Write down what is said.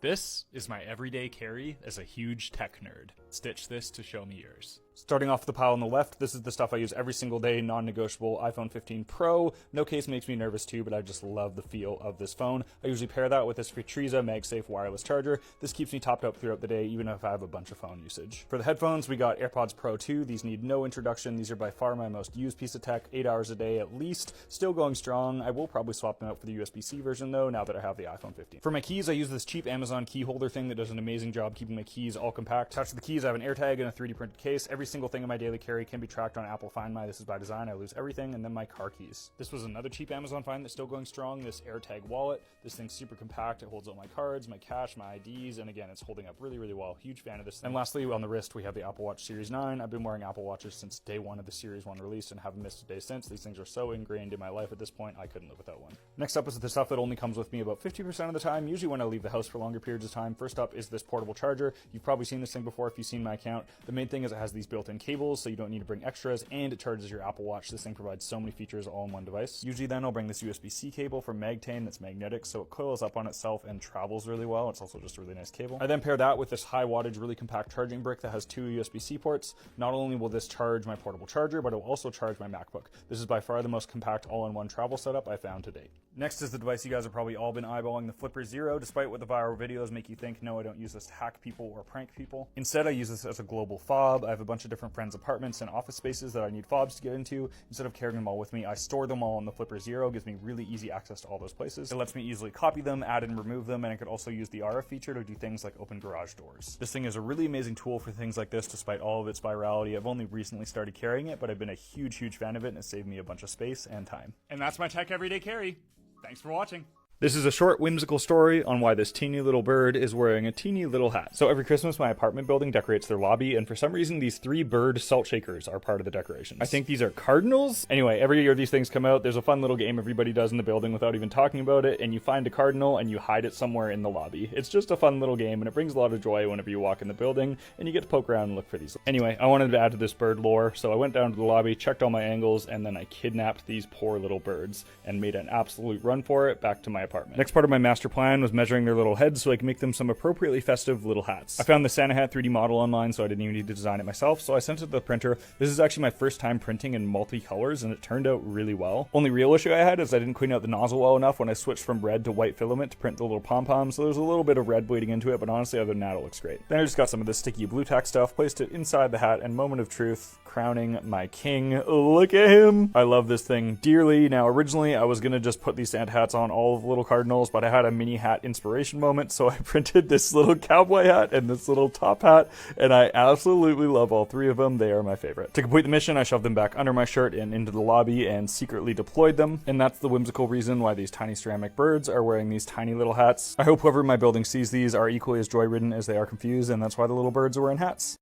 This is my everyday carry as a huge tech nerd. Stitch this to show me yours. Starting off the pile on the left, this is the stuff I use every single day, non-negotiable iPhone 15 Pro. No case makes me nervous too, but I just love the feel of this phone. I usually pair that with this Teresa MagSafe wireless charger. This keeps me topped up throughout the day, even if I have a bunch of phone usage. For the headphones, we got AirPods Pro 2. These need no introduction. These are by far my most used piece of tech, 8 hours a day at least. Still going strong. I will probably swap them out for the USB-C version though, now that I have the iPhone 15. For my keys, I use this cheap Amazon key holder thing that does an amazing job keeping my keys all compact. Attached to the keys, I have an AirTag and a 3D printed case. Every single thing in my daily carry can be tracked on Apple Find My. This is by design. I lose everything. And then my car keys. This was another cheap Amazon find that's still going strong. This AirTag wallet. This thing's super compact. It holds all my cards, my cash, my IDs, and again, it's holding up really, really well. Huge fan of this thing. And lastly, on the wrist, we have the Apple Watch Series 9. I've been wearing Apple Watches since day one of the Series 1 release and haven't missed a day since. These things are so ingrained in my life at this point, I couldn't live without one. Next up is the stuff that only comes with me about 50% of the time, usually when I leave the house for longer periods of time. First up is this portable charger. You've probably seen this thing before if you've seen my account. The main thing is it has these built-in cables, so you don't need to bring extras, and it charges your Apple Watch. This thing provides so many features all in one device. Usually then I'll bring this USB-C cable from Magtane that's magnetic, so it coils up on itself and travels really well. It's also just a really nice cable. I then pair that with this high wattage, really compact charging brick that has 2 USB-C ports. Not only will this charge my portable charger, but it will also charge my MacBook. This is by far the most compact all-in-one travel setup I found to date. Next is the device you guys have probably all been eyeballing, the Flipper Zero. Despite what the viral videos make you think, no, I don't use this to hack people or prank people. Instead, I use this as a global fob. I have a bunch of different friends' apartments and office spaces that I need fobs to get into. Instead of carrying them all with me, I store them all on the Flipper Zero. It gives me really easy access to all those places. It lets me easily copy them, add and remove them, and I could also use the RF feature to do things like open garage doors. This thing is a really amazing tool for things like this, despite all of its virality. I've only recently started carrying it, but I've been a huge fan of it, and it saved me a bunch of space and time. And that's my tech everyday carry. Thanks for watching. This is a short, whimsical story on why this teeny little bird is wearing a teeny little hat. So every Christmas, my apartment building decorates their lobby, and for some reason, these 3 bird salt shakers are part of the decorations. I think these are cardinals? Anyway, every year these things come out. There's a fun little game everybody does in the building without even talking about it, and you find a cardinal and you hide it somewhere in the lobby. It's just a fun little game, and it brings a lot of joy whenever you walk in the building, and you get to poke around and look for these. Anyway, I wanted to add to this bird lore, so I went down to the lobby, checked all my angles, and then I kidnapped these poor little birds and made an absolute run for it back to my apartment. Next part of my master plan was measuring their little heads so I can make them some appropriately festive little hats. I found the Santa hat 3D model online, so I didn't even need to design it myself, so I sent it to the printer. This is actually my first time printing in multi-colors, and it turned out really well. Only real issue I had is I didn't clean out the nozzle well enough when I switched from red to white filament to print the little pom-poms, so there's a little bit of red bleeding into it, but honestly, other than that, it looks great. Then I just got some of this sticky blue tack stuff, placed it inside the hat, and moment of truth, crowning my king. Look at him! I love this thing dearly. Now, originally, I was gonna just put these Santa hats on all of the little cardinals, but I had a mini hat inspiration moment, so I printed this little cowboy hat and this little top hat, and I absolutely love all 3 of them. They are my favorite. To complete the mission, I shoved them back under my shirt and into the lobby and secretly deployed them, and that's the whimsical reason why these tiny ceramic birds are wearing these tiny little hats. I hope whoever in my building sees these are equally as joy-ridden as they are confused, and that's why the little birds are wearing hats.